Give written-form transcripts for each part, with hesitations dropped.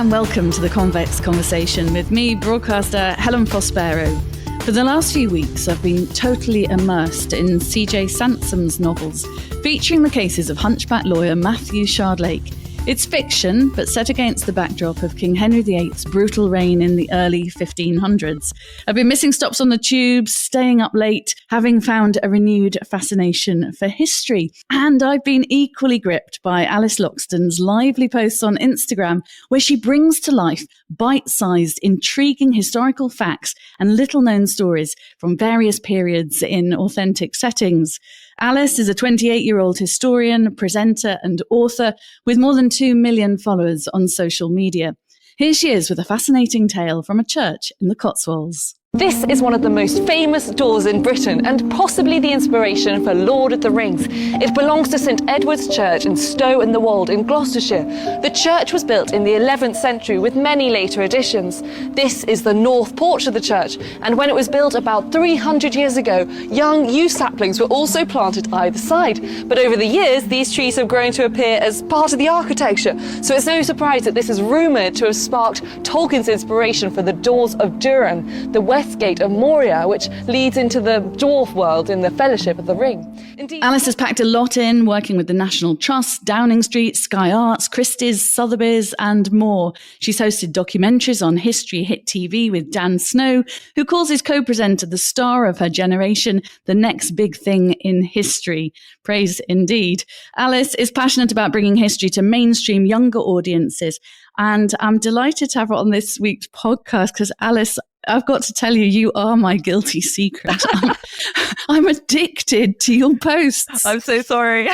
and welcome to the Convex Conversation with me, broadcaster Helen Prospero. For the last few weeks, I've been totally immersed in C.J. Sansom's novels, featuring the cases of hunchback lawyer Matthew Shardlake. It's fiction, but set against the backdrop of King Henry VIII's brutal reign in the early 1500s. I've been missing stops on the tubes, staying up late, having found a renewed fascination for history. And I've been equally gripped by Alice Loxton's lively posts on Instagram, where she brings to life bite-sized, intriguing historical facts and little-known stories from various periods in authentic settings. Alice is a 28-year-old historian, presenter and author with more than 2 million followers on social media. Here she is with a fascinating tale from a church in the Cotswolds. This is one of the most famous doors in Britain and possibly the inspiration for Lord of the Rings. It belongs to St Edward's Church in Stow-in-the-Wold in Gloucestershire. The church was built in the 11th century with many later additions. This is the north porch of the church, and when it was built about 300 years ago, young yew saplings were also planted either side. But over the years, these trees have grown to appear as part of the architecture, so it's no surprise that this is rumoured to have sparked Tolkien's inspiration for the Doors of Durin, the west gate of Moria, which leads into the dwarf world in the Fellowship of the Ring. Indeed, Alice has packed a lot in, working with the National Trust, Downing Street, Sky Arts, Christies, Sotheby's and more. She's hosted documentaries on History Hit TV with Dan Snow, who calls his co-presenter the star of her generation, the next big thing in history. Praise indeed. Alice is passionate about bringing history to mainstream younger audiences, and I'm delighted to have her on this week's podcast because, Alice, I've got to tell you, you are my guilty secret. I'm addicted to your posts. I'm so sorry.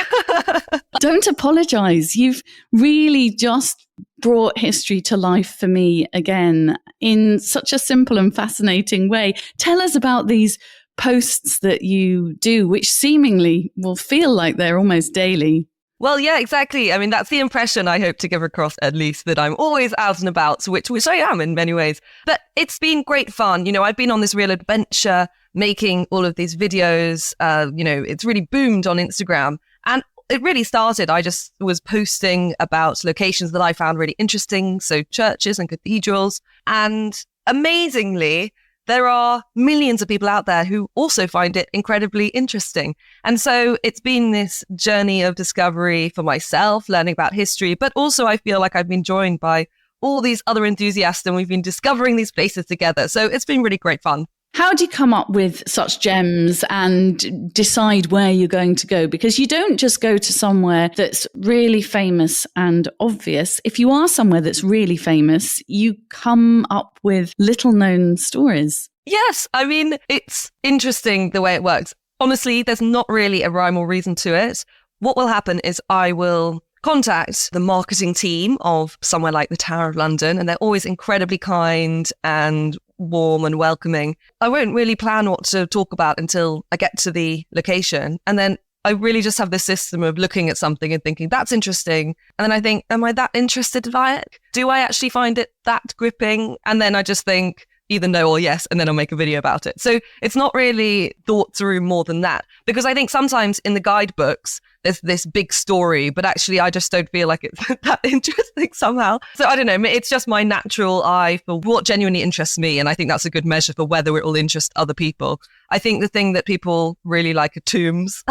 Don't apologise. You've really just brought history to life for me again in such a simple and fascinating way. Tell us about these posts that you do, which seemingly will feel like they're almost daily. Well, yeah, exactly. I mean, that's the impression I hope to give across, at least, that I'm always out and about, which I am in many ways. But it's been great fun. You know, I've been on this real adventure making all of these videos. It's really boomed on Instagram. And it really started, I just was posting about locations that I found really interesting. So churches and cathedrals. And amazingly, there are millions of people out there who also find it incredibly interesting. And so it's been this journey of discovery for myself, learning about history, but also I feel like I've been joined by all these other enthusiasts and we've been discovering these places together. So it's been really great fun. How do you come up with such gems and decide where you're going to go? Because you don't just go to somewhere that's really famous and obvious. If you are somewhere that's really famous, you come up with little known stories. Yes, I mean, it's interesting the way it works. Honestly, there's not really a rhyme or reason to it. What will happen is I will contact the marketing team of somewhere like the Tower of London, and they're always incredibly kind and warm and welcoming. I won't really plan what to talk about until I get to the location. And then I really just have this system of looking at something and thinking, that's interesting. And then I think, am I that interested by it? Do I actually find it that gripping? And then I just think either no or yes, and then I'll make a video about it. So it's not really thought through more than that, because I think sometimes in the guidebooks, there's this big story, but actually I just don't feel like it's that interesting somehow. So I don't know, it's just my natural eye for what genuinely interests me. And I think that's a good measure for whether it will interest other people. I think the thing that people really like are tombs,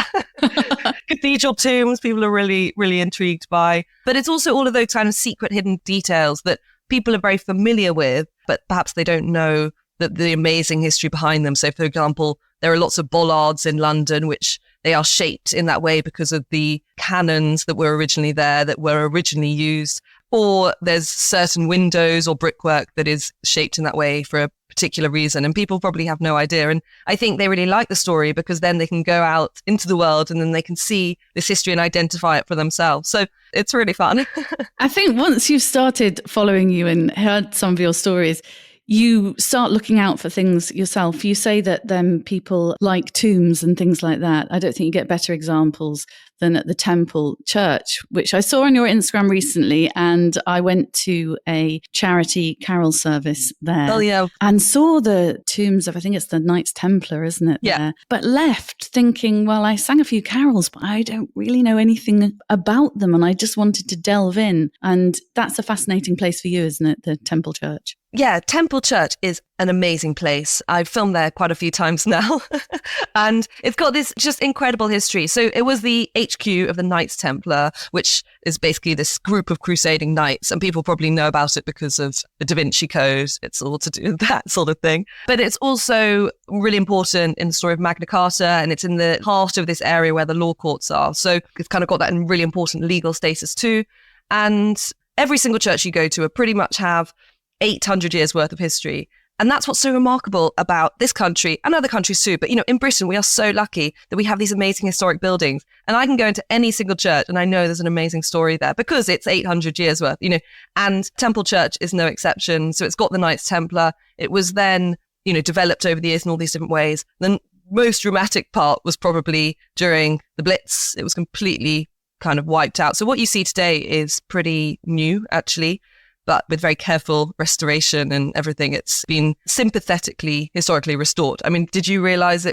cathedral tombs, people are really, really intrigued by. But it's also all of those kind of secret hidden details that people are very familiar with, but perhaps they don't know that the amazing history behind them. So for example, there are lots of bollards in London, which they are shaped in that way because of the cannons that were originally there, that were originally used. Or there's certain windows or brickwork that is shaped in that way for a particular reason. And people probably have no idea. And I think they really like the story because then they can go out into the world and then they can see this history and identify it for themselves. So it's really fun. I think once you've started following you and heard some of your stories, you start looking out for things yourself. You say that then people like tombs and things like that. I don't think you get better examples than at the Temple Church, which I saw on your Instagram recently. And I went to a charity carol service there. Oh, yeah. And saw the tombs of, I think it's the Knights Templar, isn't it? Yeah. There? But left thinking, well, I sang a few carols, but I don't really know anything about them. And I just wanted to delve in. And that's a fascinating place for you, isn't it? The Temple Church. Yeah, Temple Church is an amazing place. I've filmed there quite a few times now. And it's got this just incredible history. So it was the HQ of the Knights Templar, which is basically this group of crusading knights. And people probably know about it because of the Da Vinci Code. It's all to do with that sort of thing. But it's also really important in the story of Magna Carta. And it's in the heart of this area where the law courts are. So it's kind of got that really important legal status too. And every single church you go to will pretty much have 800 years worth of history. And that's what's so remarkable about this country and other countries too. But, in Britain, we are so lucky that we have these amazing historic buildings. And I can go into any single church and I know there's an amazing story there because it's 800 years worth, and Temple Church is no exception. So it's got the Knights Templar. It was then, developed over the years in all these different ways. The most dramatic part was probably during the Blitz. It was completely kind of wiped out. So what you see today is pretty new, actually. But with very careful restoration and everything, it's been sympathetically, historically restored. I mean, did you realize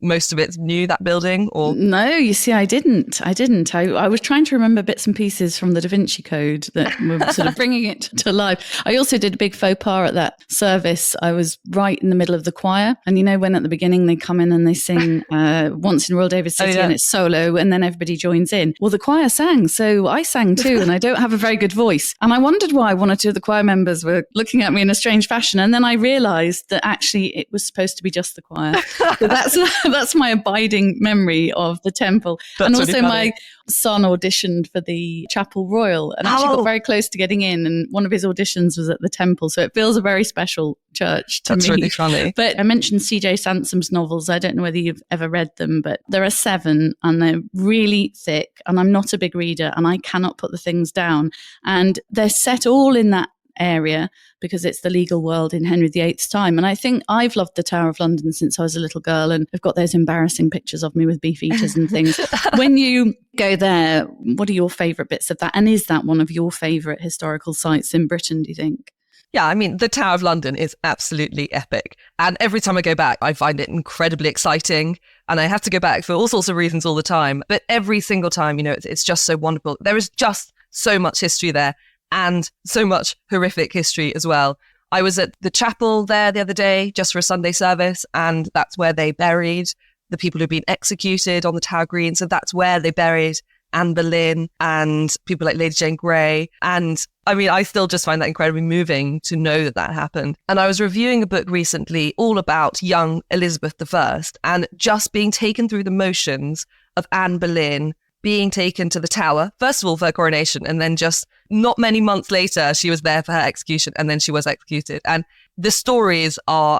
most of it's new, that building? Or no, you see, I didn't. I was trying to remember bits and pieces from the Da Vinci Code that were sort of bringing it to life. I also did a big faux pas at that service. I was right in the middle of the choir. And when at the beginning they come in and they sing Once in Royal David City, and it's solo, and then everybody joins in. Well, the choir sang, so I sang too, and I don't have a very good voice. And I wondered why one or two of the choir members were looking at me in a strange fashion. And then I realized that actually it was supposed to be just the choir. So that's my abiding memory of the temple. That's and also really funny. my son auditioned for the Chapel Royal and actually got very close to getting in. And one of his auditions was at the temple. So it feels a very special church to me. That's really funny. But I mentioned CJ Sansom's novels. I don't know whether you've ever read them, but there are 7 and they're really thick. And I'm not a big reader and I cannot put the things down. And they're set all in that area because it's the legal world in Henry VIII's time. And I think I've loved the Tower of London since I was a little girl, and I've got those embarrassing pictures of me with beef eaters and things. When you go there, what are your favourite bits of that? And is that one of your favourite historical sites in Britain, do you think? Yeah, I mean, the Tower of London is absolutely epic. And every time I go back, I find it incredibly exciting. And I have to go back for all sorts of reasons all the time. But every single time, it's just so wonderful. There is just so much history there. And so much horrific history as well. I was at the chapel there the other day just for a Sunday service, and that's where they buried the people who've been executed on the Tower Green. So that's where they buried Anne Boleyn and people like Lady Jane Grey. And I mean, I still just find that incredibly moving to know that happened. And I was reviewing a book recently all about young Elizabeth I and just being taken through the motions of Anne Boleyn being taken to the Tower, first of all for her coronation, and then just not many months later, she was there for her execution, and then she was executed. And the stories are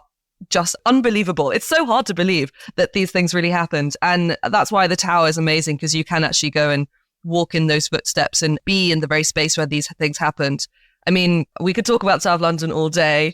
just unbelievable. It's so hard to believe that these things really happened. And that's why the Tower is amazing, because you can actually go and walk in those footsteps and be in the very space where these things happened. I mean, we could talk about South London all day,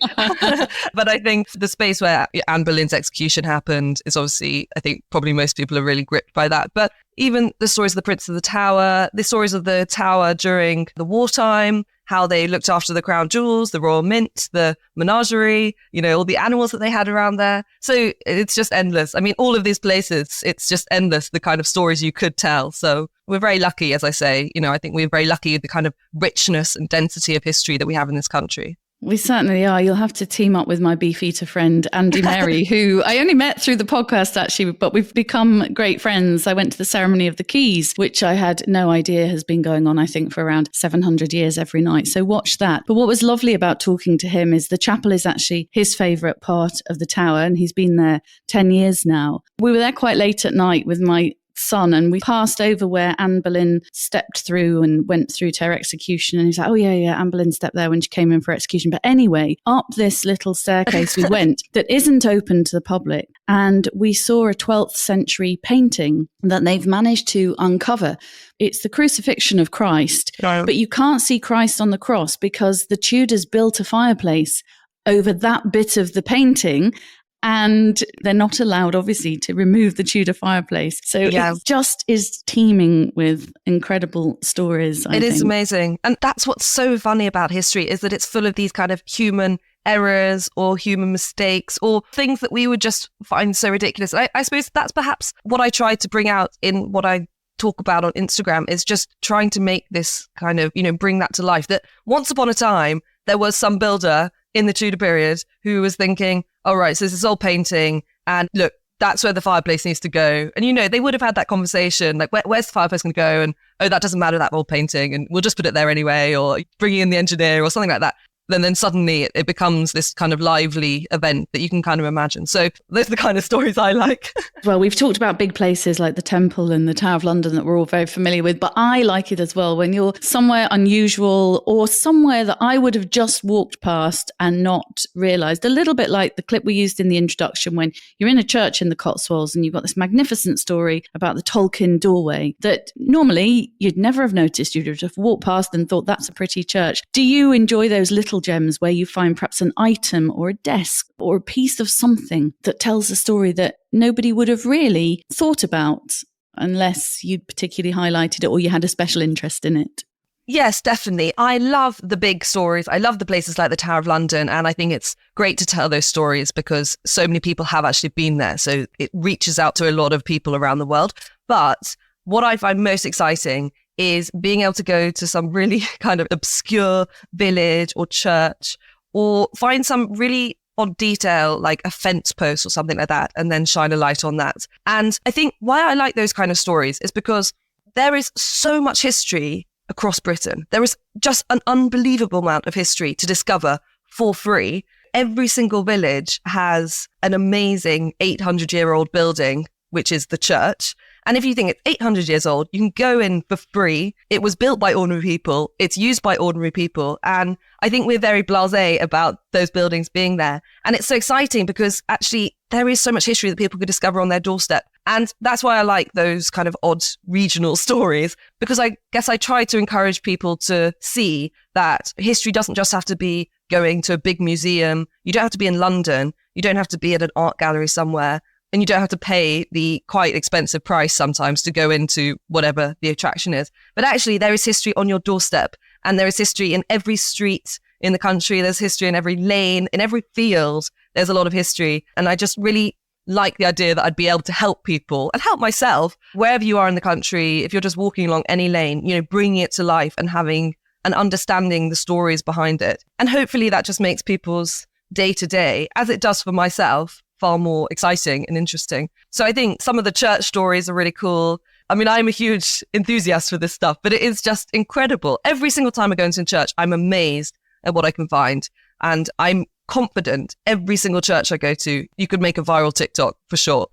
but I think the space where Anne Boleyn's execution happened is obviously, I think probably most people are really gripped by that. But even the stories of the Prince of the Tower, the stories of the Tower during the wartime, how they looked after the crown jewels, the royal mint, the menagerie, all the animals that they had around there. So it's just endless. I mean, all of these places, it's just endless, the kind of stories you could tell. So we're very lucky, as I say. I think we're very lucky with the kind of richness and density of history that we have in this country. We certainly are. You'll have to team up with my beefeater friend, Andy Merry, who I only met through the podcast, actually, but we've become great friends. I went to the ceremony of the keys, which I had no idea has been going on, I think, for around 700 years every night. So watch that. But what was lovely about talking to him is the chapel is actually his favourite part of the tower, and he's been there 10 years now. We were there quite late at night with my son, and we passed over where Anne Boleyn stepped through and went through to her execution. And he's like, oh yeah, Anne Boleyn stepped there when she came in for execution. But anyway, up this little staircase we went that isn't open to the public. And we saw a 12th century painting that they've managed to uncover. It's the crucifixion of Christ, but you can't see Christ on the cross because the Tudors built a fireplace over that bit of the painting. And they're not allowed, obviously, to remove the Tudor fireplace. So it just is teeming with incredible stories, I think. It is amazing. And that's what's so funny about history, is that it's full of these kind of human errors or human mistakes or things that we would just find so ridiculous. I suppose that's perhaps what I try to bring out in what I talk about on Instagram, is just trying to make this kind of, bring that to life. That once upon a time, there was some builder in the Tudor period who was thinking, all right, so this is old painting, and look, that's where the fireplace needs to go. And, they would have had that conversation, like, where's the fireplace going to go? And, oh, that doesn't matter, that old painting, and we'll just put it there anyway, or bringing in the engineer or something like that. Then suddenly it becomes this kind of lively event that you can kind of imagine. So those are the kind of stories I like. Well, we've talked about big places like the Temple and the Tower of London that we're all very familiar with, but I like it as well when you're somewhere unusual or somewhere that I would have just walked past and not realised. A little bit like the clip we used in the introduction when you're in a church in the Cotswolds and you've got this magnificent story about the Tolkien doorway that normally you'd never have noticed. You'd have just walked past and thought, that's a pretty church. Do you enjoy those little gems where you find perhaps an item or a desk or a piece of something that tells a story that nobody would have really thought about unless you'd particularly highlighted it or you had a special interest in it? Yes, definitely. I love the big stories. I love the places like the Tower of London. And I think it's great to tell those stories because so many people have actually been there. So it reaches out to a lot of people around the world. But what I find most exciting is being able to go to some really kind of obscure village or church or find some really odd detail like a fence post or something like that and then shine a light on that. And I think why I like those kind of stories is because there is so much history across Britain. There is just an unbelievable amount of history to discover for free. Every single village has an amazing 800-year-old building, which is the church. And if you think it's 800 years old, you can go in for free. It was built by ordinary people. It's used by ordinary people. And I think we're very blasé about those buildings being there. And it's so exciting because actually there is so much history that people could discover on their doorstep. And that's why I like those kind of odd regional stories, because I guess I try to encourage people to see that history doesn't just have to be going to a big museum. You don't have to be in London. You don't have to be at an art gallery somewhere. And you don't have to pay the quite expensive price sometimes to go into whatever the attraction is. But actually, there is history on your doorstep. And there is history in every street in the country. There's history in every lane, in every field. There's a lot of history. And I just really like the idea that I'd be able to help people and help myself wherever you are in the country. If you're just walking along any lane, bringing it to life and having and understanding the stories behind it. And hopefully that just makes people's day to day, as it does for myself, far more exciting and interesting. So I think some of the church stories are really cool. I mean, I'm a huge enthusiast for this stuff, but it is just incredible. Every single time I go into a church, I'm amazed at what I can find. And I'm confident every single church I go to, you could make a viral TikTok for sure.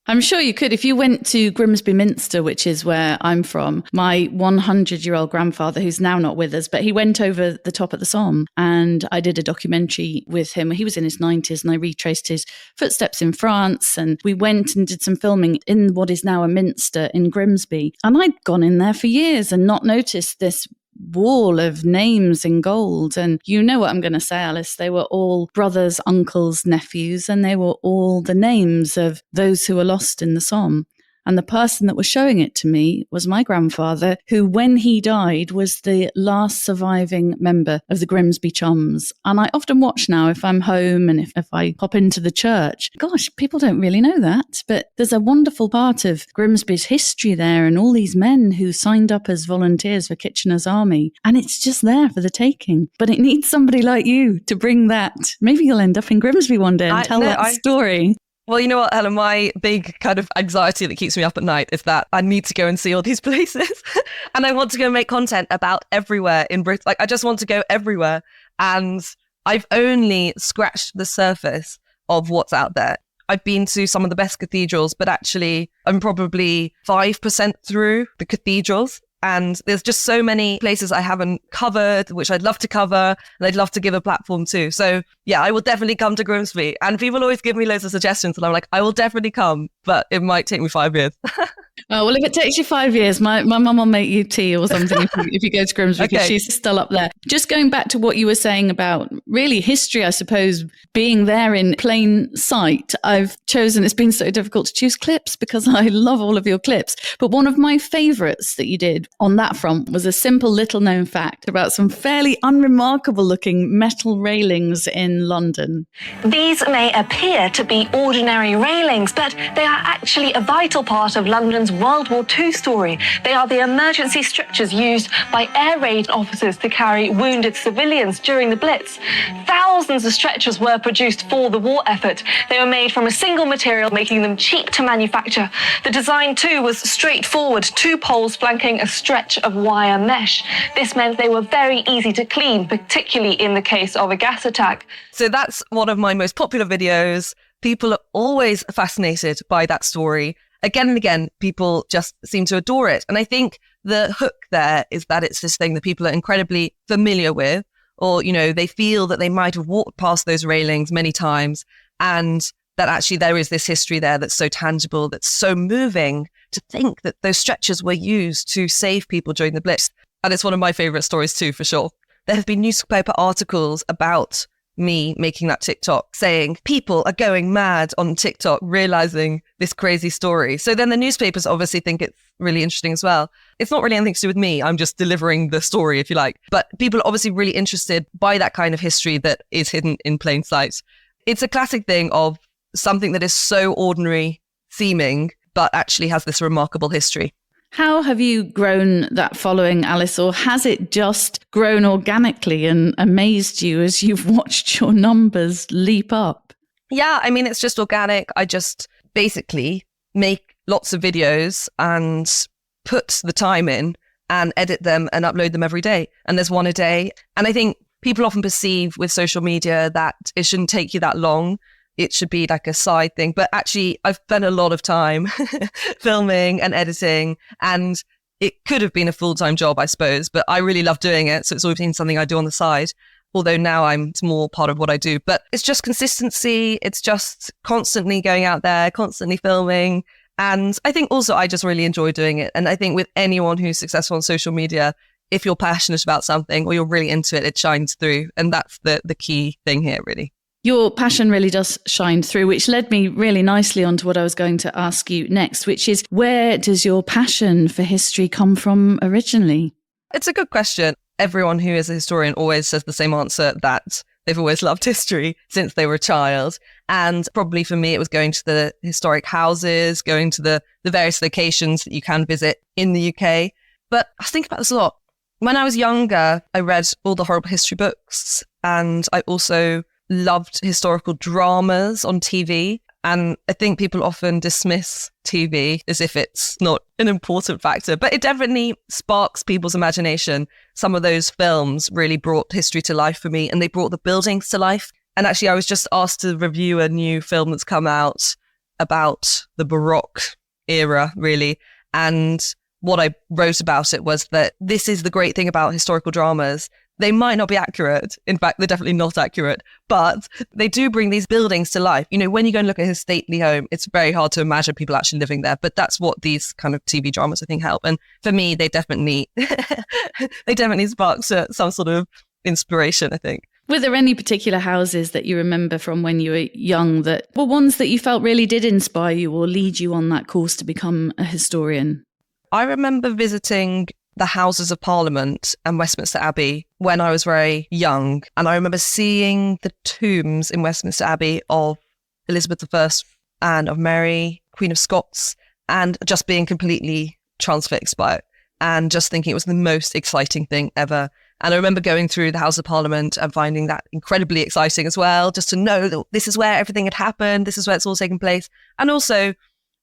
I'm sure you could. If you went to Grimsby Minster, which is where I'm from, my 100-year-old grandfather, who's now not with us, but he went over the top of the Somme and I did a documentary with him. He was in his 90s and I retraced his footsteps in France and we went and did some filming in what is now a minster in Grimsby. And I'd gone in there for years and not noticed this wall of names in gold. And you know what I'm going to say, Alice. They were all brothers, uncles, nephews, and they were all the names of those who were lost in the Somme. And the person that was showing it to me was my grandfather, who, when he died, was the last surviving member of the Grimsby Chums. And I often watch now if I'm home and if I pop into the church. Gosh, people don't really know that. But there's a wonderful part of Grimsby's history there and all these men who signed up as volunteers for Kitchener's army. And it's just there for the taking. But it needs somebody like you to bring that. Maybe you'll end up in Grimsby one day and tell that story. Well, you know what, Helen, my big kind of anxiety that keeps me up at night is that I need to go and see all these places and I want to go make content about everywhere in Britain. Like, I just want to go everywhere. And I've only scratched the surface of what's out there. I've been to some of the best cathedrals, but actually I'm probably 5% through the cathedrals. And there's just so many places I haven't covered, which I'd love to cover and I'd love to give a platform to. So yeah, I will definitely come to Grimsby. And people always give me loads of suggestions and I'm like, I will definitely come, but it might take me 5 years. Oh, well, if it takes you 5 years, my mum will make you tea or something if you go to Grimsby, because she's still up there. Just going back to what you were saying about really history, I suppose, being there in plain sight, I've chosen, it's been so difficult to choose clips because I love all of your clips. But one of my favourites that you did on that front was a simple little known fact about some fairly unremarkable looking metal railings in London. These may appear to be ordinary railings, but they are actually a vital part of London's World War II story. They are the emergency structures used by air raid officers to carry wounded civilians during the Blitz. Thousands of stretchers were produced for the war effort. They were made from a single material, making them cheap to manufacture. The design, too, was straightforward, 2 poles flanking a stretch of wire mesh. This meant they were very easy to clean, particularly in the case of a gas attack. So that's one of my most popular videos. People are always fascinated by that story. Again and again, people just seem to adore it. And I think the hook there is that it's this thing that people are incredibly familiar with, or, they feel that they might have walked past those railings many times, and that actually there is this history there that's so tangible, that's so moving to think that those stretchers were used to save people during the Blitz. And it's one of my favorite stories too, for sure. There have been newspaper articles about me making that TikTok saying people are going mad on TikTok realizing this crazy story. So then the newspapers obviously think it's really interesting as well. It's not really anything to do with me. I'm just delivering the story, if you like. But people are obviously really interested by that kind of history that is hidden in plain sight. It's a classic thing of something that is so ordinary seeming, but actually has this remarkable history. How have you grown that following, Alice, or has it just grown organically and amazed you as you've watched your numbers leap up? Yeah, I mean, it's just organic. I just basically make lots of videos and put the time in and edit them and upload them every day. And there's one a day. And I think people often perceive with social media that it shouldn't take you that long. It should be like a side thing. But actually, I've spent a lot of time filming and editing, and it could have been a full-time job, I suppose, but I really love doing it. So it's always been something I do on the side, although now it's more part of what I do. But it's just consistency. It's just constantly going out there, constantly filming. And I think also I just really enjoy doing it. And I think with anyone who's successful on social media, if you're passionate about something or you're really into it, it shines through. And that's the key thing here, really. Your passion really does shine through, which led me really nicely onto what I was going to ask you next, which is, where does your passion for history come from originally? It's a good question. Everyone who is a historian always says the same answer, that they've always loved history since they were a child. And probably for me, it was going to the historic houses, going to the various locations that you can visit in the UK. But I was thinking about this a lot. When I was younger, I read all the horrible history books, and I also loved historical dramas on TV. And I think people often dismiss TV as if it's not an important factor, but it definitely sparks people's imagination. Some of those films really brought history to life for me, and they brought the buildings to life. And actually, I was just asked to review a new film that's come out about the Baroque era, really. And what I wrote about it was that this is the great thing about historical dramas. They might not be accurate. In fact, they're definitely not accurate, but they do bring these buildings to life. When you go and look at his stately home, it's very hard to imagine people actually living there, but that's what these kind of TV dramas, I think, help. And for me, they definitely sparked some sort of inspiration, I think. Were there any particular houses that you remember from when you were young that were ones that you felt really did inspire you or lead you on that course to become a historian? I remember visiting the Houses of Parliament and Westminster Abbey when I was very young. And I remember seeing the tombs in Westminster Abbey of Elizabeth I and of Mary, Queen of Scots, and just being completely transfixed by it and just thinking it was the most exciting thing ever. And I remember going through the House of Parliament and finding that incredibly exciting as well, just to know that this is where everything had happened, this is where it's all taken place. And also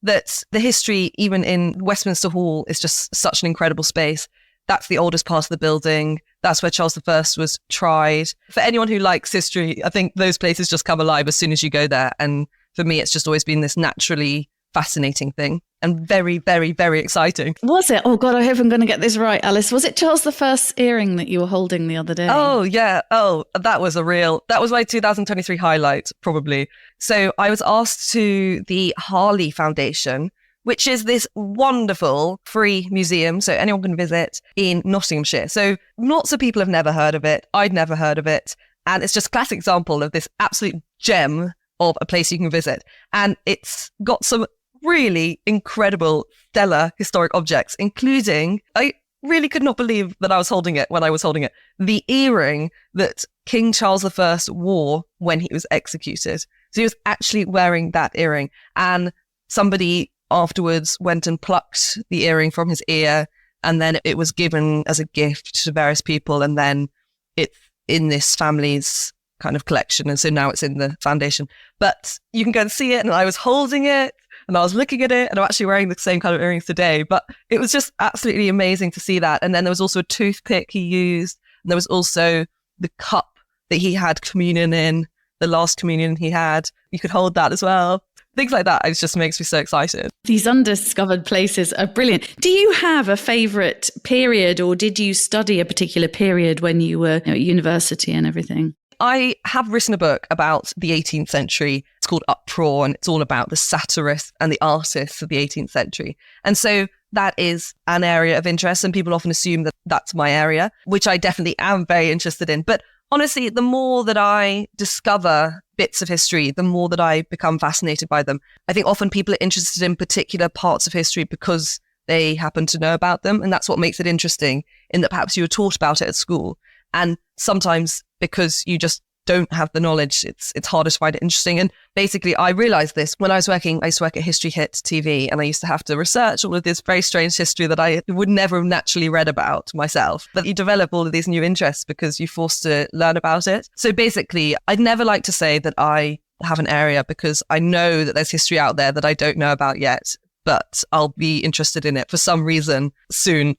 that the history, even in Westminster Hall, is just such an incredible space. That's the oldest part of the building. That's where Charles I was tried. For anyone who likes history, I think those places just come alive as soon as you go there. And for me, it's just always been this naturally fascinating thing and very, very, very exciting. Was it? Oh God, I hope I'm going to get this right, Alice. Was it Charles I's earring that you were holding the other day? Oh, yeah. Oh, that was my 2023 highlight, probably. So I was asked to the Harley Foundation, which is this wonderful free museum. So anyone can visit in Nottinghamshire. So lots of people have never heard of it. I'd never heard of it. And it's just a classic example of this absolute gem of a place you can visit. And it's got some really incredible, stellar historic objects, including, I really could not believe that I was holding it when I was holding it, the earring that King Charles I wore when he was executed. So he was actually wearing that earring. And somebody afterwards went and plucked the earring from his ear, and then it was given as a gift to various people. And then it's in this family's kind of collection. And so now it's in the foundation. But you can go and see it. And I was holding it and I was looking at it, and I'm actually wearing the same kind of earrings today. But it was just absolutely amazing to see that. And then there was also a toothpick he used. And there was also the cup that he had communion in, the last communion he had. You could hold that as well. Things like that, it just makes me so excited. These undiscovered places are brilliant. Do you have a favourite period, or did you study a particular period when you were at university and everything? I have written a book about the 18th century. It's called Uproar, and it's all about the satirists and the artists of the 18th century. And so that is an area of interest, and people often assume that that's my area, which I definitely am very interested in. But honestly, the more that I discover bits of history, the more that I become fascinated by them. I think often people are interested in particular parts of history because they happen to know about them. And that's what makes it interesting, in that perhaps you were taught about it at school. And sometimes because you just don't have the knowledge, it's harder to find it interesting. And basically, I realized this when I used to work at History Hit TV, and I used to have to research all of this very strange history that I would never have naturally read about myself. But you develop all of these new interests because you're forced to learn about it. So basically, I'd never like to say that I have an area, because I know that there's history out there that I don't know about yet. But I'll be interested in it for some reason soon.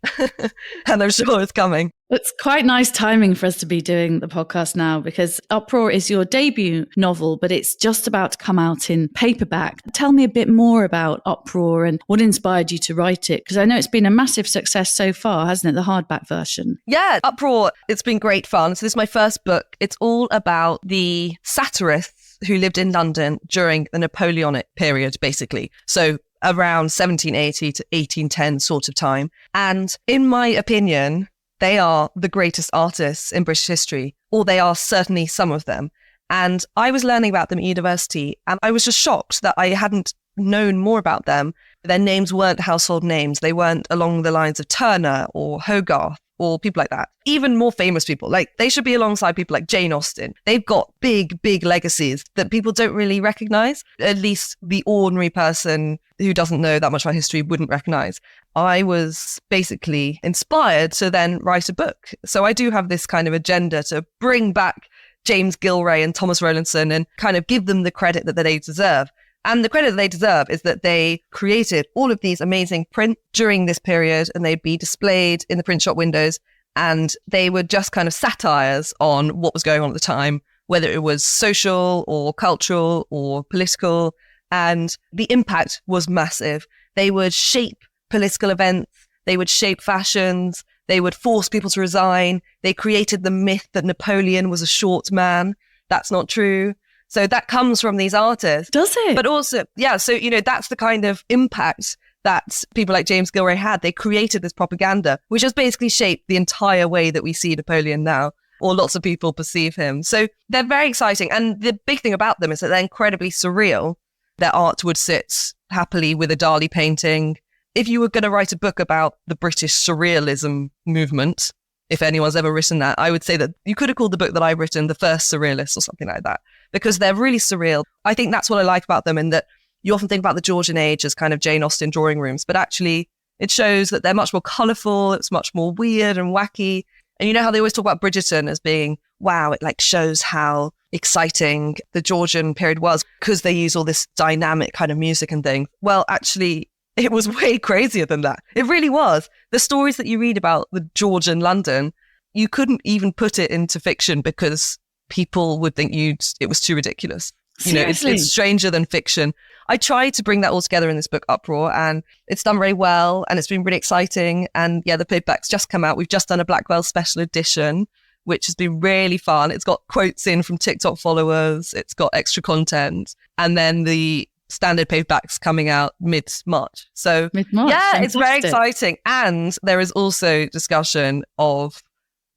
And I'm sure it's coming. It's quite nice timing for us to be doing the podcast now, because Uproar is your debut novel, but it's just about to come out in paperback. Tell me a bit more about Uproar and what inspired you to write it, because I know it's been a massive success so far, hasn't it? The hardback version. Yeah, Uproar, it's been great fun. So this is my first book. It's all about the satirists who lived in London during the Napoleonic period, basically. So around 1780 to 1810 sort of time. And in my opinion, they are the greatest artists in British history, or they are certainly some of them. And I was learning about them at university, and I was just shocked that I hadn't known more about them. Their names weren't household names. They weren't along the lines of Turner or Hogarth or people like that. Even more famous people, like they should be alongside people like Jane Austen. They've got big, big legacies that people don't really recognize. At least the ordinary person who doesn't know that much about history wouldn't recognize. I was basically inspired to then write a book. So I do have this kind of agenda to bring back James Gilray and Thomas Rowlandson and kind of give them the credit that they deserve. And the credit that they deserve is that they created all of these amazing print during this period, and they'd be displayed in the print shop windows. And they were just kind of satires on what was going on at the time, whether it was social or cultural or political. And the impact was massive. They would shape political events. They would shape fashions. They would force people to resign. They created the myth that Napoleon was a short man. That's not true. So that comes from these artists. Does it? But also, yeah, so, that's the kind of impact that people like James Gilray had. They created this propaganda, which has basically shaped the entire way that we see Napoleon now, or lots of people perceive him. So they're very exciting. And the big thing about them is that they're incredibly surreal. Their art would sit happily with a Dali painting. If you were going to write a book about the British surrealism movement, if anyone's ever written that, I would say that you could have called the book that I've written The First Surrealist or something like that, because they're really surreal. I think that's what I like about them, in that you often think about the Georgian age as kind of Jane Austen drawing rooms, but actually it shows that they're much more colourful, it's much more weird and wacky. And you know how they always talk about Bridgerton as being, wow, it like shows how exciting the Georgian period was because they use all this dynamic kind of music and things. Well, actually, it was way crazier than that. It really was. The stories that you read about the Georgian London, you couldn't even put it into fiction because people would think it was too ridiculous. It's stranger than fiction. I tried to bring that all together in this book, Uproar, and it's done very well, and it's been really exciting. And yeah, the paperback's just come out. We've just done a Blackwell special edition, which has been really fun. It's got quotes in from TikTok followers. It's got extra content. And then the standard paperbacks coming out mid-March. So Mid-March, yeah, it's very fantastic. exciting. And there is also discussion of,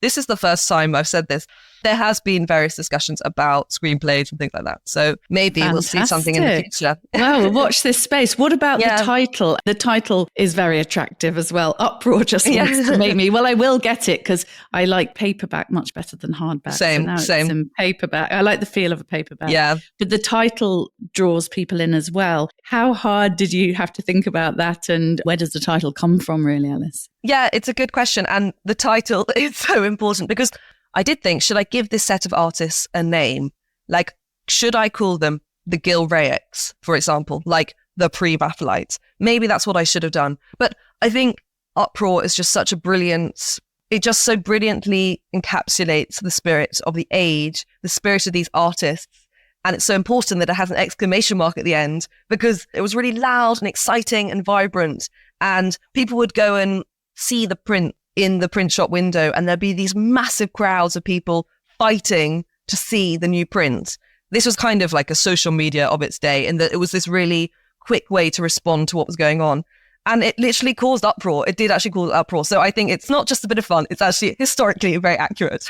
this is the first time I've said this, there has been various discussions about screenplays and things like that. So maybe we'll see something in the Fantastic. future. Well, watch this space. What about Yeah. the title? The title is very attractive as well. Uproar just Yeah. wants to make me. Well, I will get it because I like paperback much better than hardback. Same, so now same. It's in paperback. I like the feel of a paperback. Yeah. But the title draws people in as well. How hard did you have to think about that? And where does the title come from, really, Alice? Yeah, it's a good question. And the title is so important because I did think, should I give this set of artists a name? Like, should I call them the Gilraics, for example, like the pre-Raphaelites? Maybe that's what I should have done. But I think Uproar is just such a brilliant, it just so brilliantly encapsulates the spirit of the age, the spirit of these artists. And it's so important that it has an exclamation mark at the end because it was really loud and exciting and vibrant. And people would go and see the print in the print shop window, and there'd be these massive crowds of people fighting to see the new print. This was kind of like a social media of its day, in that it was this really quick way to respond to what was going on. And it literally caused uproar. It did actually cause uproar. So I think it's not just a bit of fun. It's actually historically very accurate.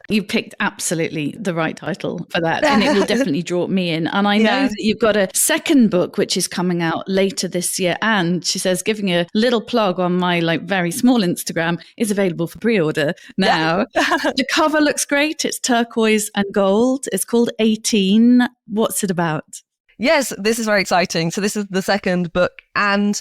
You picked absolutely the right title for that. And it will definitely draw me in. And I know that you've got a second book, which is coming out later this year. And she says, giving a little plug on my very small Instagram, is available for pre-order now. The cover looks great. It's turquoise and gold. It's called 18. What's it about? Yes, this is very exciting. So this is the second book. And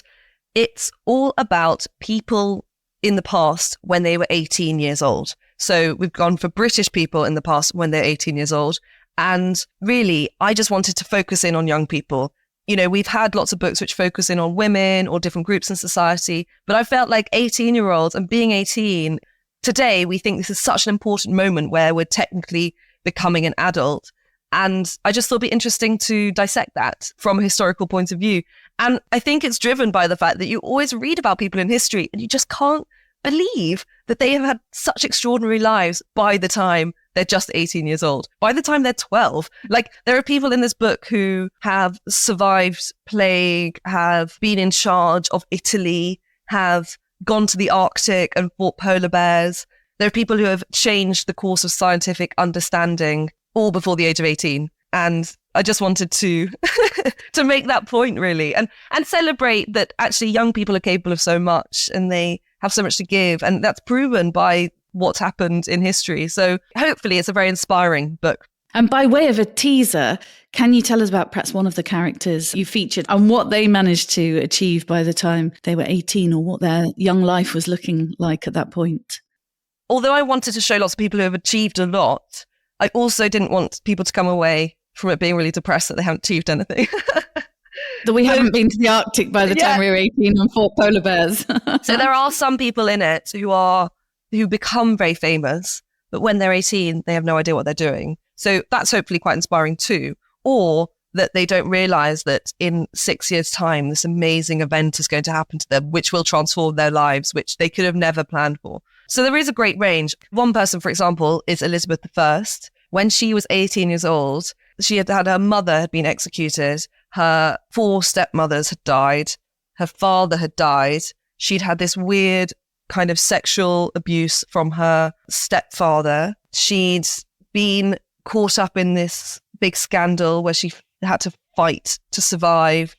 it's all about people in the past when they were 18 years old. So we've gone for British people in the past when they're 18 years old. And really, I just wanted to focus in on young people. You know, we've had lots of books which focus in on women or different groups in society, but I felt like 18-year-olds and being 18, today we think this is such an important moment where we're technically becoming an adult. And I just thought it'd be interesting to dissect that from a historical point of view. And I think it's driven by the fact that you always read about people in history and you just can't believe that they have had such extraordinary lives by the time they're just 18 years old, by the time they're 12. Like, there are people in this book who have survived plague, have been in charge of Italy, have gone to the Arctic and fought polar bears. There are people who have changed the course of scientific understanding all before the age of 18. And I just wanted to to make that point, really, and celebrate that actually young people are capable of so much and they have so much to give. And that's proven by what's happened in history. So hopefully it's a very inspiring book. And by way of a teaser, can you tell us about perhaps one of the characters you featured and what they managed to achieve by the time they were 18, or what their young life was looking like at that point? Although I wanted to show lots of people who have achieved a lot, I also didn't want people to come away from it being really depressed that they haven't achieved anything. That we haven't been to the Arctic by the time we were 18 and fought polar bears. So there are some people in it who become very famous, but when they're 18, they have no idea what they're doing. So that's hopefully quite inspiring too. Or that they don't realize that in 6 years' time, this amazing event is going to happen to them, which will transform their lives, which they could have never planned for. So there is a great range. One person, for example, is Elizabeth I. When she was 18 years old, she had her mother had been executed. Her 4 stepmothers had died. Her father had died. She'd had this weird kind of sexual abuse from her stepfather. She'd been caught up in this big scandal where she had to fight to survive,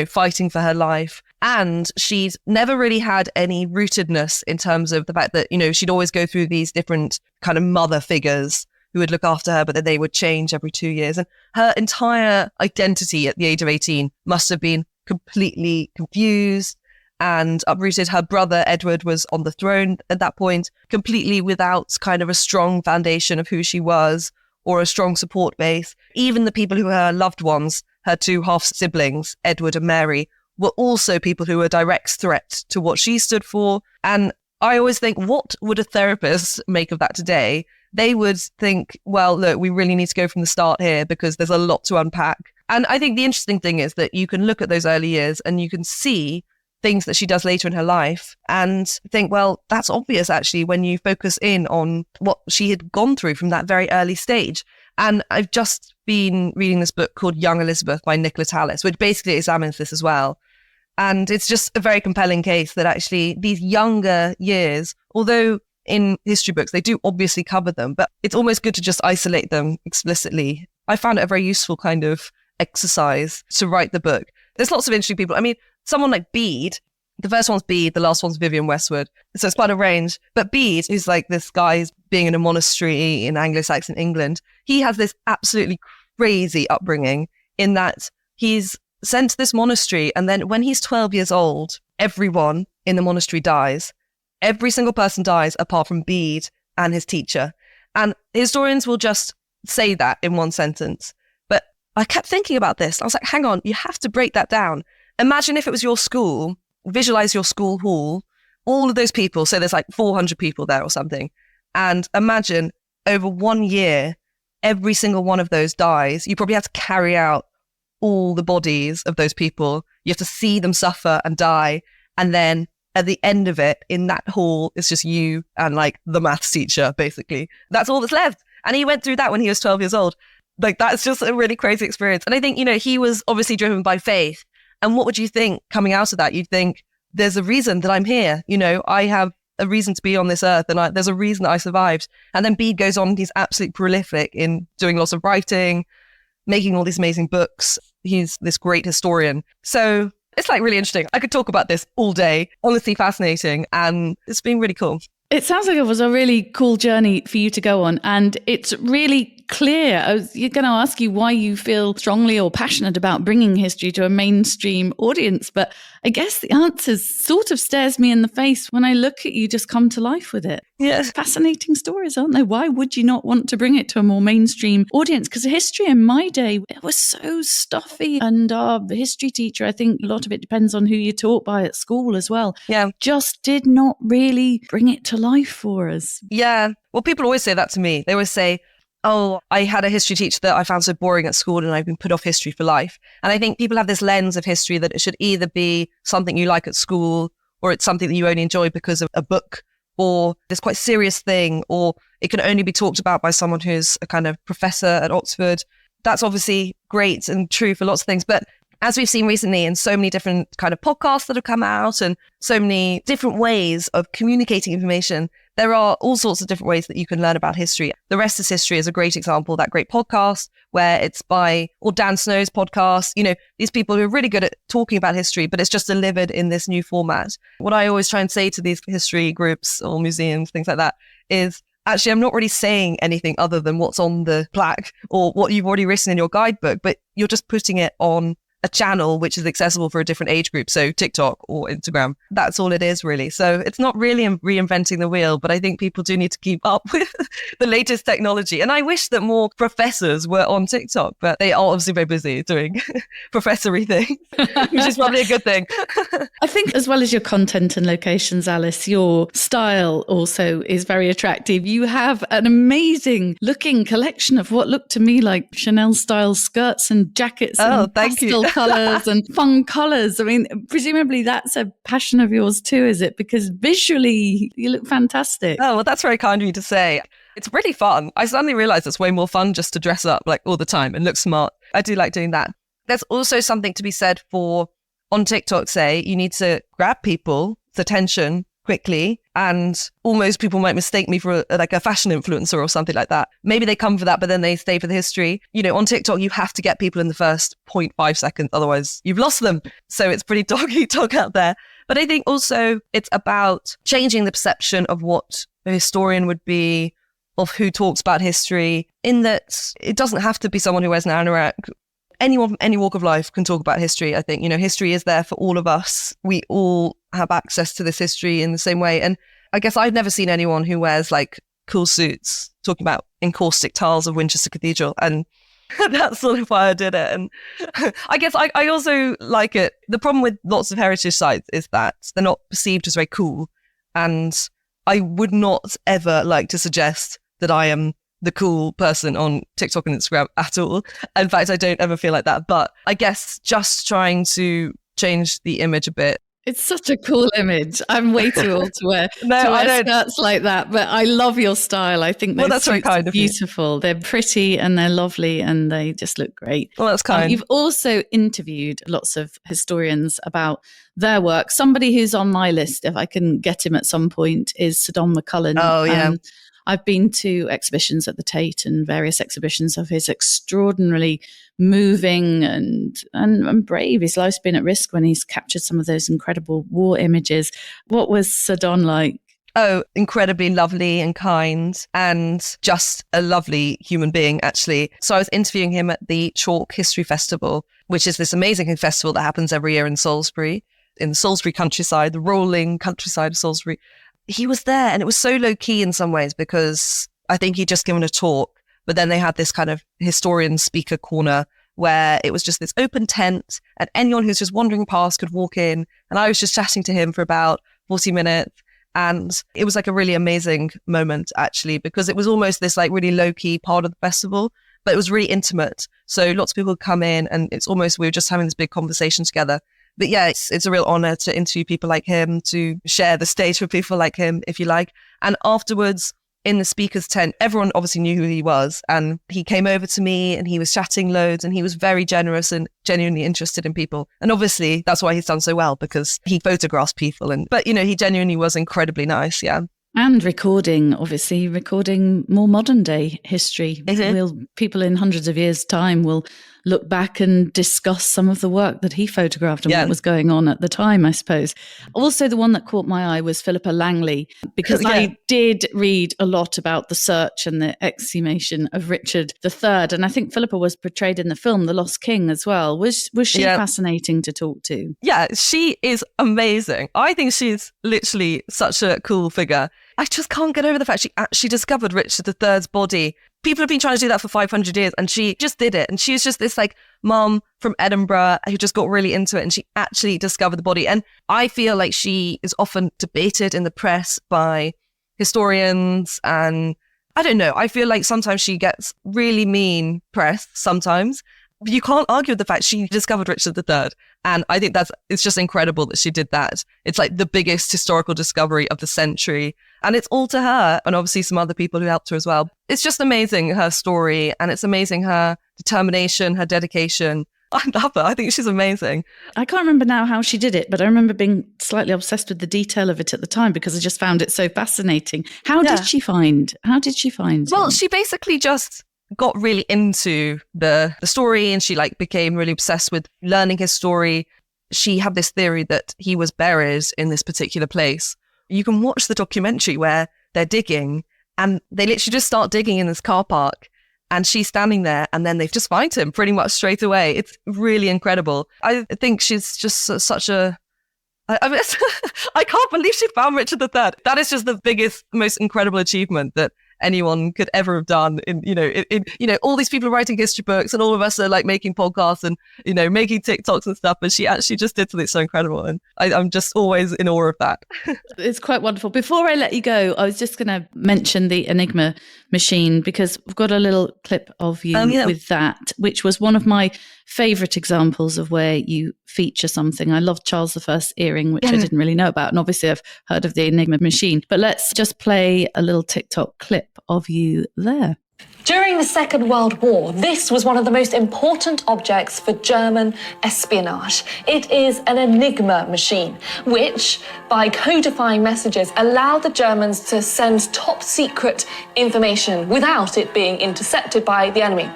fighting for her life. And she'd never really had any rootedness in terms of the fact that, she'd always go through these different kind of mother figures who would look after her, but that they would change every 2 years. And her entire identity at the age of 18 must have been completely confused and uprooted. Her brother, Edward, was on the throne at that point, completely without kind of a strong foundation of who she was or a strong support base. Even the people who were her loved ones, her 2 half-siblings, Edward and Mary, were also people who were a direct threat to what she stood for. And I always think, what would a therapist make of that today? They would think, well, look, we really need to go from the start here because there's a lot to unpack. And I think the interesting thing is that you can look at those early years and you can see things that she does later in her life and think, well, that's obvious actually when you focus in on what she had gone through from that very early stage. And I've just been reading this book called Young Elizabeth by Nicola Tallis, which basically examines this as well. And it's just a very compelling case that actually these younger years, although in history books, they do obviously cover them, but it's almost good to just isolate them explicitly. I found it a very useful kind of exercise to write the book. There's lots of interesting people. I mean, someone like Bede, the first one's Bede, the last one's Vivian Westwood. So it's quite a range. But Bede, who's like this guy who's being in a monastery in Anglo-Saxon England, he has this absolutely crazy upbringing in that he's sent to this monastery, and then when he's 12 years old, everyone in the monastery dies. Every single person dies apart from Bede and his teacher. And historians will just say that in one sentence. But I kept thinking about this. I was like, hang on, you have to break that down. Imagine if it was your school, visualize your school hall, all of those people. So there's like 400 people there or something. And imagine over 1 year, every single one of those dies. You probably have to carry out all the bodies of those people. You have to see them suffer and die. And then at the end of it, in that hall, it's just you and like the maths teacher, basically. That's all that's left. And he went through that when he was 12 years old. Like, that's just a really crazy experience. And I think, he was obviously driven by faith. And what would you think coming out of that? You'd think, there's a reason that I'm here. I have a reason to be on this earth, and there's a reason that I survived. And then Bede goes on, he's absolutely prolific in doing lots of writing, making all these amazing books. He's this great historian. So it's like really interesting. I could talk about this all day. Honestly fascinating. And it's been really cool. It sounds like it was a really cool journey for you to go on. And it's really clear. I was going to ask you why you feel strongly or passionate about bringing history to a mainstream audience. But I guess the answer sort of stares me in the face when I look at you just come to life with it. Yes. Fascinating stories, aren't they? Why would you not want to bring it to a more mainstream audience? Because history in my day, it was so stuffy. And our history teacher, I think a lot of it depends on who you're taught by at school as well. Yeah. Just did not really bring it to life for us. Yeah. Well, people always say that to me. They always say, oh, I had a history teacher that I found so boring at school and I've been put off history for life. And I think people have this lens of history that it should either be something you like at school, or it's something that you only enjoy because of a book, or this quite serious thing, or it can only be talked about by someone who's a kind of professor at Oxford. That's obviously great and true for lots of things. But as we've seen recently in so many different kind of podcasts that have come out and so many different ways of communicating information, there are all sorts of different ways that you can learn about history. The Rest is History is a great example, that great podcast where it's or Dan Snow's podcast, these people who are really good at talking about history, but it's just delivered in this new format. What I always try and say to these history groups or museums, things like that, is actually, I'm not really saying anything other than what's on the plaque or what you've already written in your guidebook, but you're just putting it on a channel which is accessible for a different age group. So TikTok or Instagram, that's all it is really. So it's not really reinventing the wheel, but I think people do need to keep up with the latest technology. And I wish that more professors were on TikTok, but they are obviously very busy doing professory things, which is probably a good thing. I think as well as your content and locations, Alice, your style also is very attractive. You have an amazing looking collection of what looked to me like Chanel style skirts and jackets and pastel colours and fun colours. I mean, presumably that's a passion of yours too, is it? Because visually you look fantastic. Oh, well, that's very kind of you to say. It's really fun. I suddenly realised it's way more fun just to dress up like all the time and look smart. I do like doing that. There's also something to be said for, on TikTok, say, you need to grab people's attention quickly, and almost people might mistake me for a fashion influencer or something like that. Maybe they come for that, but then they stay for the history. On TikTok, you have to get people in the first 0.5 seconds, otherwise you've lost them. So it's pretty dog eat dog out there. But I think also it's about changing the perception of what a historian would be, of who talks about history, in that it doesn't have to be someone who wears an anorak. Anyone from any walk of life can talk about history, I think. History is there for all of us. We all have access to this history in the same way. And I guess I've never seen anyone who wears like cool suits talking about encaustic tiles of Winchester Cathedral. And that's sort of why I did it. And I guess I also like it. The problem with lots of heritage sites is that they're not perceived as very cool. And I would not ever like to suggest that I am the cool person on TikTok and Instagram at all. In fact, I don't ever feel like that. But I guess just trying to change the image a bit. It's such a cool image. I'm way too old to wear, skirts like that, but I love your style. I think those that's very suits are kind of you. beautiful. They're pretty and they're lovely and they just look great. Well, that's kind. You've also interviewed lots of historians about their work. Somebody who's on my list, if I can get him at some point, is Sir Don McCullin. Oh, yeah. I've been to exhibitions at the Tate and various exhibitions of his extraordinarily moving and brave. His life's been at risk when he's captured some of those incredible war images. What was Sir Don like? Oh, incredibly lovely and kind and just a lovely human being, actually. So I was interviewing him at the Chalk History Festival, which is this amazing festival that happens every year in Salisbury, in the Salisbury countryside, the rolling countryside of Salisbury. He was there and it was so low key in some ways because I think he'd just given a talk, but then they had this kind of historian speaker corner where it was just this open tent and anyone who's just wandering past could walk in. And I was just chatting to him for about 40 minutes. And it was like a really amazing moment, actually, because it was almost this like really low key part of the festival, but it was really intimate. So lots of people would come in and it's almost, we were just having this big conversation together. But yeah, it's a real honor to interview people like him, to share the stage with people like him, if you like. And afterwards, in the speaker's tent, everyone obviously knew who he was. And he came over to me and he was chatting loads and he was very generous and genuinely interested in people. And obviously, that's why he's done so well, because he photographs people. But, he genuinely was incredibly nice, yeah. And recording more modern day history. People in hundreds of years' time will look back and discuss some of the work that he photographed and what was going on at the time, I suppose. Also, the one that caught my eye was Philippa Langley, because I did read a lot about the search and the exhumation of Richard III. And I think Philippa was portrayed in the film The Lost King as well. Was she fascinating to talk to? Yeah, she is amazing. I think she's literally such a cool figure. I just can't get over the fact she actually discovered Richard III's body. People have been trying to do that for 500 years and she just did it. And she was just this like mum from Edinburgh who just got really into it and she actually discovered the body. And I feel like she is often debated in the press by historians and I don't know. I feel like sometimes she gets really mean press sometimes. But you can't argue with the fact she discovered Richard III. And I think it's just incredible that she did that. It's like the biggest historical discovery of the century. And it's all to her and obviously some other people who helped her as well. It's just amazing, her story. And it's amazing, her determination, her dedication. I love her. I think she's amazing. I can't remember now how she did it, but I remember being slightly obsessed with the detail of it at the time because I just found it so fascinating. How did she find Well, him? she basically just got really into the story and she like became really obsessed with learning his story. She had this theory that he was buried in this particular place. You can watch the documentary where they're digging and they literally just start digging in this car park and she's standing there and then they just find him pretty much straight away. It's really incredible. I think she's just such a... I can't believe she found Richard III. That is just the biggest, most incredible achievement that anyone could ever have done. All these people are writing history books and all of us are like making podcasts and, making TikToks and stuff. But she actually just did something so incredible. And I'm just always in awe of that. It's quite wonderful. Before I let you go, I was just going to mention the Enigma machine because I've got a little clip of you with that, which was one of my favourite examples of where you feature something. I love Charles I's earring, which I didn't really know about. And obviously I've heard of the Enigma machine. But let's just play a little TikTok clip of you there. During the Second World War, this was one of the most important objects for German espionage. It is an Enigma machine, which, by codifying messages, allowed the Germans to send top-secret information without it being intercepted by the enemy.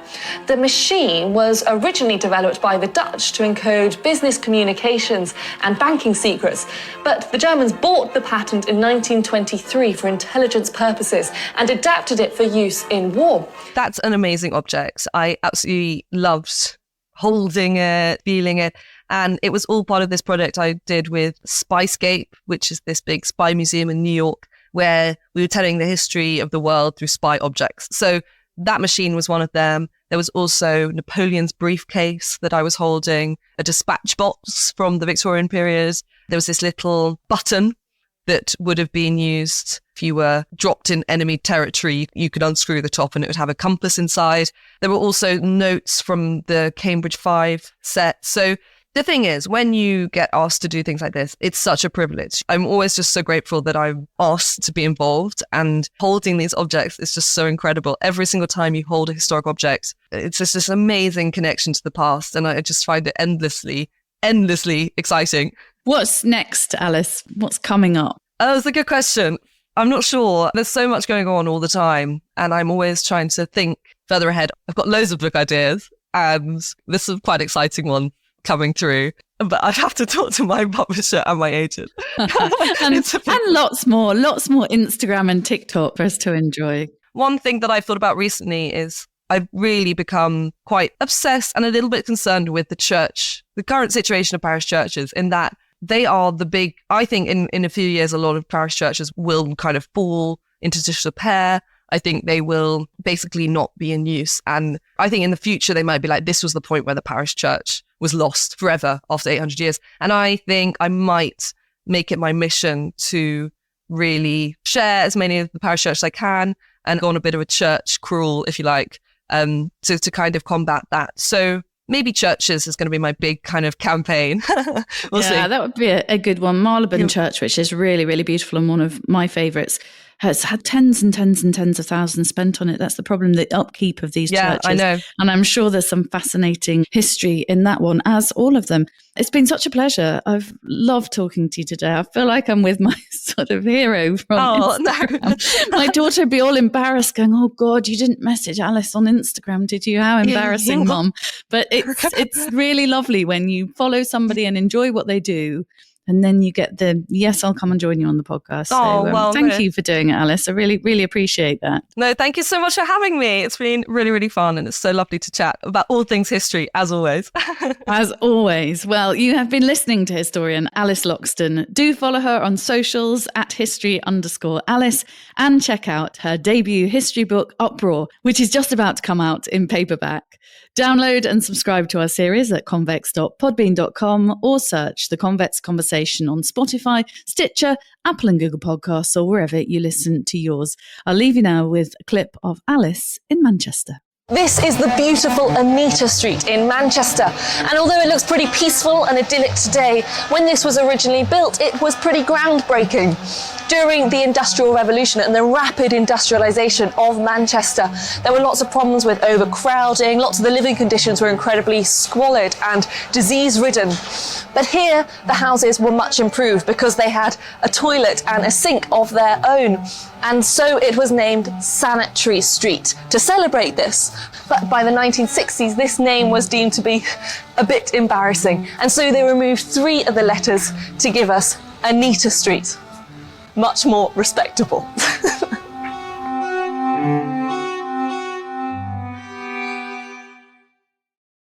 The machine was originally developed by the Dutch to encode business communications and banking secrets, but the Germans bought the patent in 1923 for intelligence purposes and adapted it for use in war. That's an amazing object. I absolutely loved holding it, feeling it. And it was all part of this project I did with Spyscape, which is this big spy museum in New York, where we were telling the history of the world through spy objects. So that machine was one of them. There was also Napoleon's briefcase that I was holding, a dispatch box from the Victorian period. There was this little button that would have been used if you were dropped in enemy territory. You could unscrew the top and it would have a compass inside. There were also notes from the Cambridge 5 set. So The thing is, when you get asked to do things like this, it's such a privilege. I'm always just so grateful that I'm asked to be involved, and holding these objects is just so incredible. Every single time you hold a historic object, it's just this amazing connection to the past, and I just find it endlessly exciting. What's next, Alice? What's coming up? Oh, that's a good question. I'm not sure. There's so much going on all the time, and I'm always trying to think further ahead. I've got loads of book ideas, and this is quite an exciting one coming through. But I'd have to talk to my publisher and my agent. and lots more Instagram and TikTok for us to enjoy. One thing that I've thought about recently is I've really become quite obsessed and a little bit concerned with the church, the current situation of parish churches, in that they are the big, I think in a few years, a lot of parish churches will kind of fall into disrepair. I think they will basically not be in use. And I think in the future, they might be like, this was the point where the parish church was lost forever after 800 years. And I think I might make it my mission to really share as many of the parish churches as I can and go on a bit of a church crawl, if you like, to kind of combat that. So maybe churches is going to be my big kind of campaign. We'll see. That would be a good one. Marylebone Church, which is really, really beautiful and one of my favourites, has had tens and tens and tens of thousands spent on it. That's the problem, the upkeep of these churches. I know. And I'm sure there's some fascinating history in that one, as all of them. It's been such a pleasure. I've loved talking to you today. I feel like I'm with my sort of hero from Instagram. My daughter would be all embarrassed going, oh God, you didn't message Alice on Instagram, did you? How embarrassing, Mom. But it's really lovely when you follow somebody and enjoy what they do. And then you get the, yes, I'll come and join you on the podcast. Thank you for doing it, Alice. I really, really appreciate that. No, thank you so much for having me. It's been really, really fun. And it's so lovely to chat about all things history, as always. As always. Well, you have been listening to historian Alice Loxton. Do follow her on socials at @history_Alice and check out her debut history book, Uproar, which is just about to come out in paperback. Download and subscribe to our series at convex.podbean.com or search The Convex Conversation on Spotify, Stitcher, Apple and Google Podcasts, or wherever you listen to yours. I'll leave you now with a clip of Alice in Manchester. This is the beautiful Anita Street in Manchester, and although it looks pretty peaceful and idyllic today, when this was originally built, it was pretty groundbreaking. During the Industrial Revolution and the rapid industrialisation of Manchester, there were lots of problems with overcrowding, lots of the living conditions were incredibly squalid and disease-ridden. But here, the houses were much improved because they had a toilet and a sink of their own. And so it was named Sanitary Street to celebrate this. But by the 1960s, this name was deemed to be a bit embarrassing. And so they removed 3 of the letters to give us Anita Street. Much more respectable.